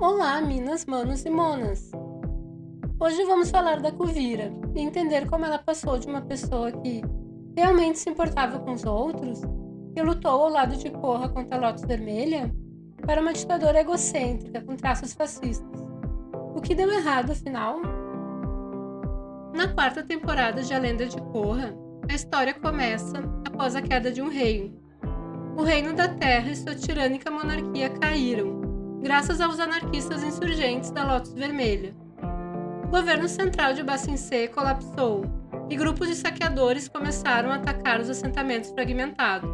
Olá, minas, manos e monas! Hoje vamos falar da Kuvira e entender como ela passou de uma pessoa que realmente se importava com os outros, que lutou ao lado de Corra contra a Lotus Vermelha, para uma ditadora egocêntrica com traços fascistas. O que deu errado, afinal? Na quarta temporada de A Lenda de Korra, a história começa após a queda de um reino. O Reino da Terra e sua tirânica monarquia caíram, graças aos anarquistas insurgentes da Lotus Vermelha. O governo central de Ba Sing Se colapsou e grupos de saqueadores começaram a atacar os assentamentos fragmentados.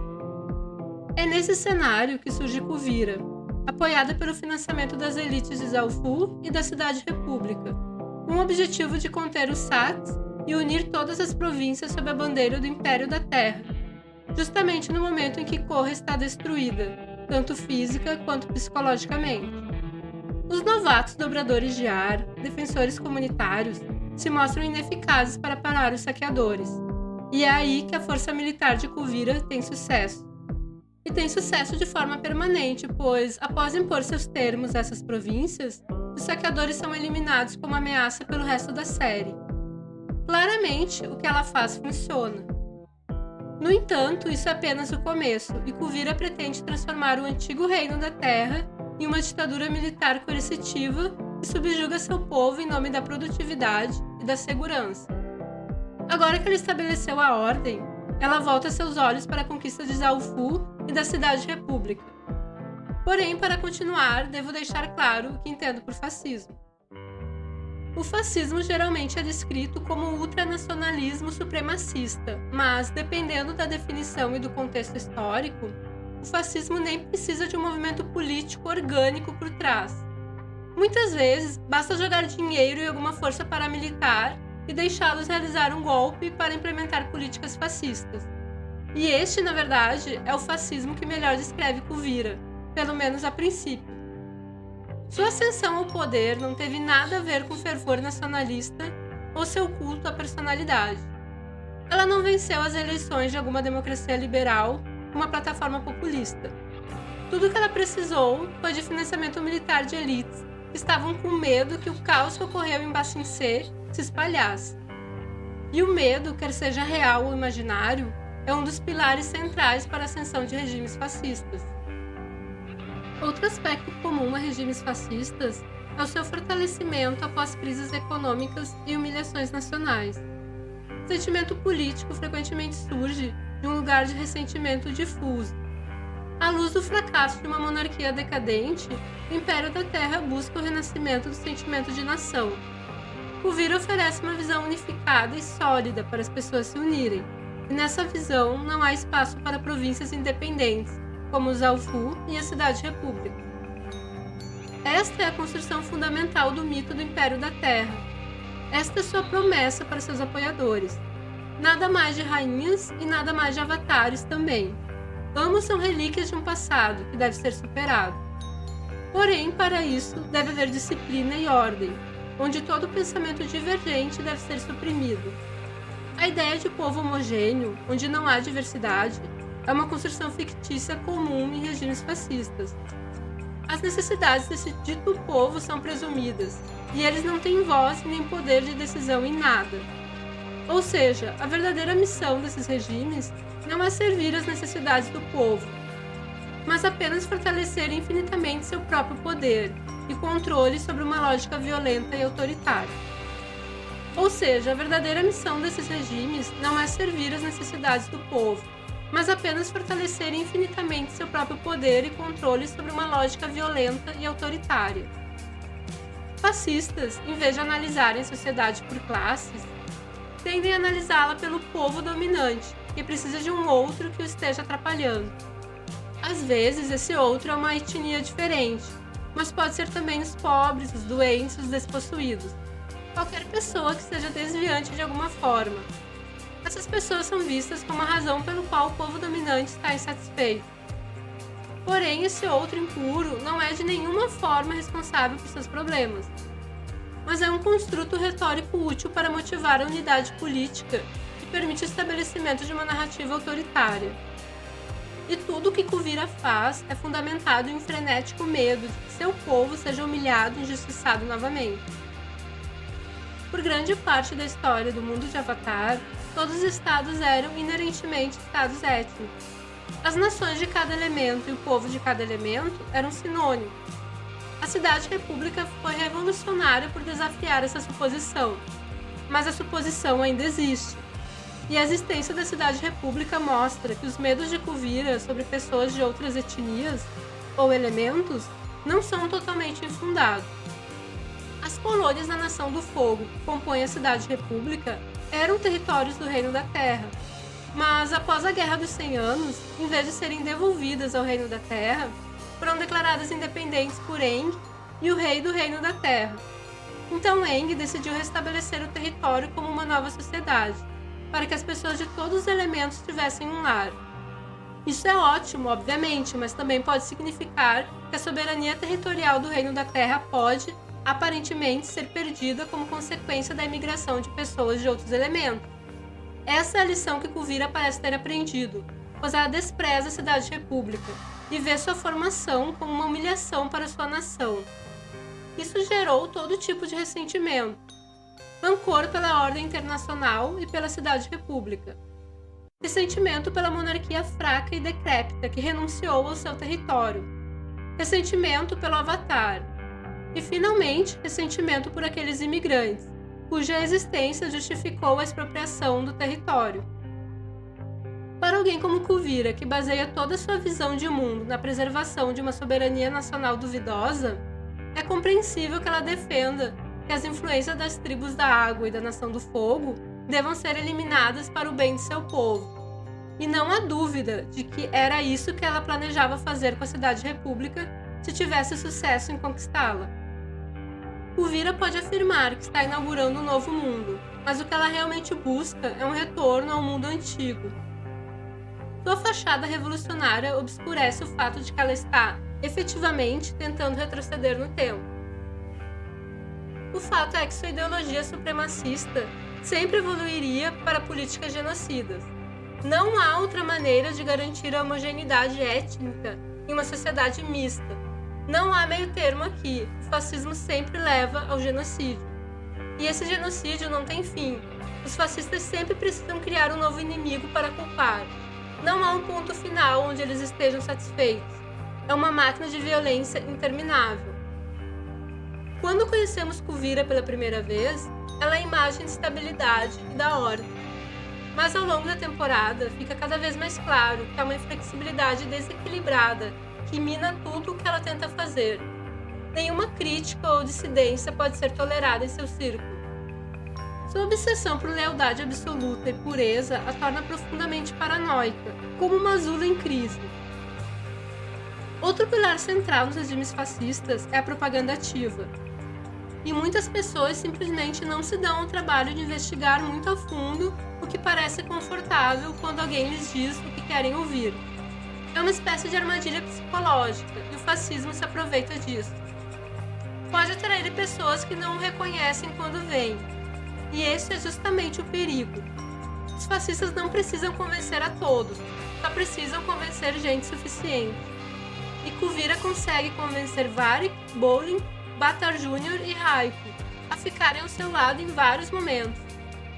É nesse cenário que surge Kuvira, apoiada pelo financiamento das elites de Zaofu e da Cidade República, com o objetivo de conter os Sats e unir todas as províncias sob a bandeira do Império da Terra, justamente no momento em que Korra está destruída, tanto física quanto psicologicamente. Os novatos dobradores de ar, defensores comunitários, se mostram ineficazes para parar os saqueadores, e é aí que a força militar de Kuvira tem sucesso. E tem sucesso de forma permanente, pois, após impor seus termos a essas províncias, os saqueadores são eliminados como ameaça pelo resto da série. Claramente, o que ela faz funciona. No entanto, isso é apenas o começo, e Kuvira pretende transformar o antigo Reino da Terra em uma ditadura militar coercitiva que subjuga seu povo em nome da produtividade e da segurança. Agora que ela estabeleceu a ordem, ela volta seus olhos para a conquista de Zaofu e da Cidade República. Porém, para continuar, devo deixar claro o que entendo por fascismo. O fascismo geralmente é descrito como um ultranacionalismo supremacista, mas, dependendo da definição e do contexto histórico, o fascismo nem precisa de um movimento político orgânico por trás. Muitas vezes, basta jogar dinheiro e alguma força paramilitar e deixá-los realizar um golpe para implementar políticas fascistas. E este, na verdade, é o fascismo que melhor descreve Kuvira, pelo menos a princípio. Sua ascensão ao poder não teve nada a ver com fervor nacionalista ou seu culto à personalidade. Ela não venceu as eleições de alguma democracia liberal com uma plataforma populista. Tudo o que ela precisou foi de financiamento militar de elites que estavam com medo que o caos que ocorreu em Ba Sing Se espalhasse. E o medo, quer seja real ou imaginário, é um dos pilares centrais para a ascensão de regimes fascistas. Outro aspecto comum a regimes fascistas é o seu fortalecimento após crises econômicas e humilhações nacionais. O sentimento político frequentemente surge de um lugar de ressentimento difuso. À luz do fracasso de uma monarquia decadente, o Império da Terra busca o renascimento do sentimento de nação. Kuvira oferece uma visão unificada e sólida para as pessoas se unirem, e nessa visão não há espaço para províncias independentes, como Zaofu e a Cidade República. Esta é a construção fundamental do mito do Império da Terra. Esta é sua promessa para seus apoiadores. Nada mais de rainhas e nada mais de avatares também. Ambos são relíquias de um passado que deve ser superado. Porém, para isso, deve haver disciplina e ordem, onde todo pensamento divergente deve ser suprimido. A ideia de povo homogêneo, onde não há diversidade, é uma construção fictícia comum em regimes fascistas. As necessidades desse dito povo são presumidas, e eles não têm voz nem poder de decisão em nada. Ou seja, a verdadeira missão desses regimes não é servir às necessidades do povo, mas apenas fortalecer infinitamente seu próprio poder e controle sobre uma lógica violenta e autoritária. Ou seja, a verdadeira missão desses regimes não é servir às necessidades do povo, mas apenas fortalecer infinitamente seu próprio poder e controle sobre uma lógica violenta e autoritária. Fascistas, em vez de analisarem a sociedade por classes, tendem a analisá-la pelo povo dominante, que precisa de um outro que o esteja atrapalhando. Às vezes, esse outro é uma etnia diferente, mas pode ser também os pobres, os doentes, os despossuídos. Qualquer pessoa que seja desviante de alguma forma. Essas pessoas são vistas como a razão pelo qual o povo dominante está insatisfeito. Porém, esse outro impuro não é de nenhuma forma responsável por seus problemas, mas é um construto retórico útil para motivar a unidade política que permite o estabelecimento de uma narrativa autoritária. E tudo o que Kuvira faz é fundamentado em um frenético medo de que seu povo seja humilhado e injustiçado novamente. Por grande parte da história do mundo de Avatar, todos os estados eram inerentemente estados étnicos. As nações de cada elemento e o povo de cada elemento eram sinônimos. A Cidade-República foi revolucionária por desafiar essa suposição, mas a suposição ainda existe. E a existência da Cidade-República mostra que os medos de Kuvira sobre pessoas de outras etnias ou elementos não são totalmente infundados. As colônias da Nação do Fogo, que compõem a Cidade-República, eram territórios do Reino da Terra, mas após a Guerra dos 100 Anos, em vez de serem devolvidas ao Reino da Terra, foram declaradas independentes por Aang e o Rei do Reino da Terra. Então Aang decidiu restabelecer o território como uma nova sociedade, para que as pessoas de todos os elementos tivessem um lar. Isso é ótimo, obviamente, mas também pode significar que a soberania territorial do Reino da Terra pode, aparentemente, ser perdida como consequência da imigração de pessoas de outros elementos. Essa é a lição que Kuvira parece ter aprendido, pois ela despreza a Cidade-República e vê sua formação como uma humilhação para sua nação. Isso gerou todo tipo de ressentimento, rancor pela ordem internacional e pela Cidade-República, ressentimento pela monarquia fraca e decrépita que renunciou ao seu território, ressentimento pelo Avatar e, finalmente, ressentimento por aqueles imigrantes, cuja existência justificou a expropriação do território. Para alguém como Kuvira, que baseia toda a sua visão de mundo na preservação de uma soberania nacional duvidosa, é compreensível que ela defenda que as influências das tribos da água e da Nação do Fogo devam ser eliminadas para o bem de seu povo. E não há dúvida de que era isso que ela planejava fazer com a Cidade-República se tivesse sucesso em conquistá-la. Kuvira pode afirmar que está inaugurando um novo mundo, mas o que ela realmente busca é um retorno ao mundo antigo. Sua fachada revolucionária obscurece o fato de que ela está, efetivamente, tentando retroceder no tempo. O fato é que sua ideologia supremacista sempre evoluiria para políticas genocidas. Não há outra maneira de garantir a homogeneidade étnica em uma sociedade mista. Não há meio termo aqui. O fascismo sempre leva ao genocídio. E esse genocídio não tem fim. Os fascistas sempre precisam criar um novo inimigo para culpar. Não há um ponto final onde eles estejam satisfeitos. É uma máquina de violência interminável. Quando conhecemos Kuvira pela primeira vez, ela é a imagem de estabilidade e da ordem. Mas ao longo da temporada, fica cada vez mais claro que há uma inflexibilidade desequilibrada que mina tudo o que ela tenta fazer. Nenhuma crítica ou dissidência pode ser tolerada em seu círculo. Sua obsessão por lealdade absoluta e pureza a torna profundamente paranoica, como uma Azula em crise. Outro pilar central nos regimes fascistas é a propaganda ativa. E muitas pessoas simplesmente não se dão ao trabalho de investigar muito a fundo o que parece confortável quando alguém lhes diz o que querem ouvir. É uma espécie de armadilha psicológica, e o fascismo se aproveita disso. Pode atrair pessoas que não o reconhecem quando vêm, e esse é justamente o perigo. Os fascistas não precisam convencer a todos, só precisam convencer gente suficiente. E Kuvira consegue convencer Varrick, Bolin, Baatar Jr. e Raiko a ficarem ao seu lado em vários momentos.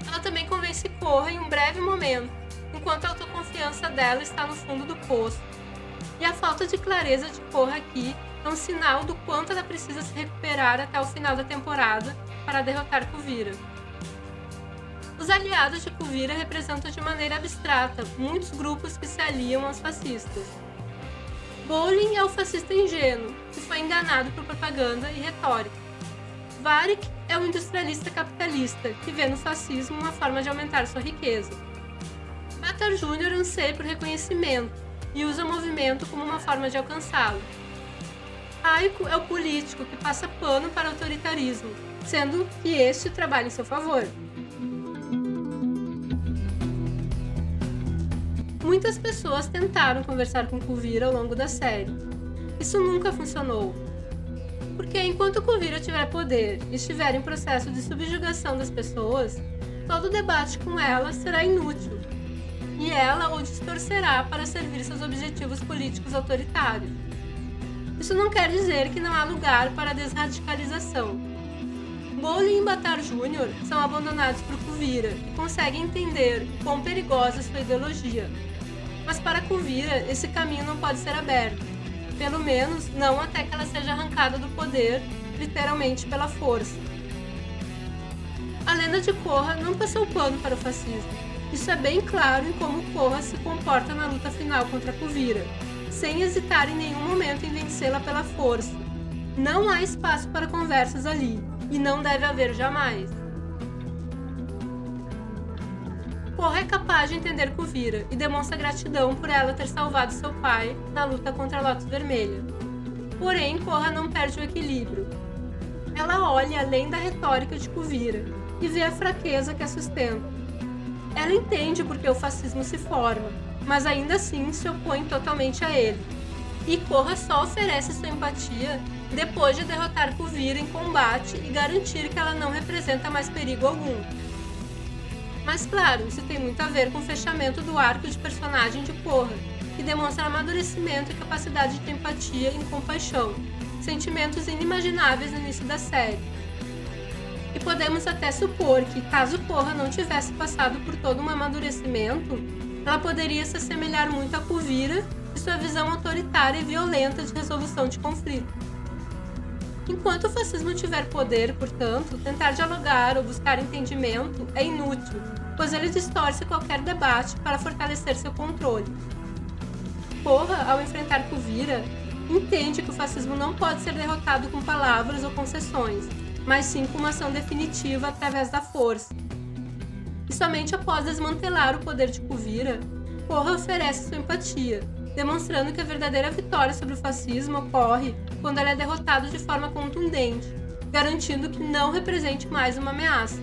Ela também convence Korra em um breve momento, enquanto a autoconfiança dela está no fundo do poço. E a falta de clareza de Korra aqui é um sinal do quanto ela precisa se recuperar até o final da temporada para derrotar Kuvira. Os aliados de Kuvira representam de maneira abstrata muitos grupos que se aliam aos fascistas. Bolin é o fascista ingênuo, que foi enganado por propaganda e retórica. Varrick é o industrialista capitalista, que vê no fascismo uma forma de aumentar sua riqueza. Baatar Jr. anseia por reconhecimento e usa o movimento como uma forma de alcançá-lo. Raiko é o político que passa pano para o autoritarismo, sendo que este trabalha em seu favor. Muitas pessoas tentaram conversar com Kuvira ao longo da série. Isso nunca funcionou. Porque enquanto Kuvira tiver poder e estiver em processo de subjugação das pessoas, todo debate com ela será inútil. e ela o distorcerá para servir seus objetivos políticos autoritários. Isso não quer dizer que não há lugar para a desradicalização. Bowling e Bataar Jr. são abandonados por Kuvira e conseguem entender quão perigosa é sua ideologia. Mas para Kuvira, esse caminho não pode ser aberto, pelo menos não até que ela seja arrancada do poder, literalmente pela força. A lenda de Korra não passou pano para o fascismo. Isso é bem claro em como Korra se comporta na luta final contra Kuvira, sem hesitar em nenhum momento em vencê-la pela força. Não há espaço para conversas ali, e não deve haver jamais. Korra é capaz de entender Kuvira e demonstra gratidão por ela ter salvado seu pai na luta contra a Lotus Vermelha. Porém, Korra não perde o equilíbrio. Ela olha além da retórica de Kuvira e vê a fraqueza que a sustenta. Ela entende por que o fascismo se forma, mas ainda assim se opõe totalmente a ele. E Korra só oferece sua empatia depois de derrotar Kuvira em combate e garantir que ela não representa mais perigo algum. Mas claro, isso tem muito a ver com o fechamento do arco de personagem de Korra, que demonstra amadurecimento e capacidade de empatia e compaixão, sentimentos inimagináveis no início da série. E podemos até supor que, caso Korra não tivesse passado por todo um amadurecimento, ela poderia se assemelhar muito a Kuvira e sua visão autoritária e violenta de resolução de conflito. Enquanto o fascismo tiver poder, portanto, tentar dialogar ou buscar entendimento é inútil, pois ele distorce qualquer debate para fortalecer seu controle. Korra, ao enfrentar Kuvira, entende que o fascismo não pode ser derrotado com palavras ou concessões, mas sim com uma ação definitiva através da força. E somente após desmantelar o poder de Kuvira, Korra oferece sua empatia, demonstrando que a verdadeira vitória sobre o fascismo ocorre quando ele é derrotado de forma contundente, garantindo que não represente mais uma ameaça.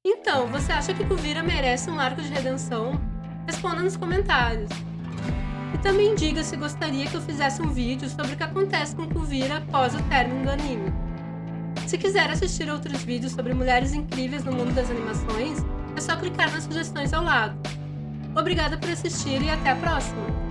Então, você acha que Kuvira merece um arco de redenção? Responda nos comentários. E também diga se gostaria que eu fizesse um vídeo sobre o que acontece com Kuvira após o término do anime. Se quiser assistir outros vídeos sobre mulheres incríveis no mundo das animações, é só clicar nas sugestões ao lado. Obrigada por assistir e até a próxima!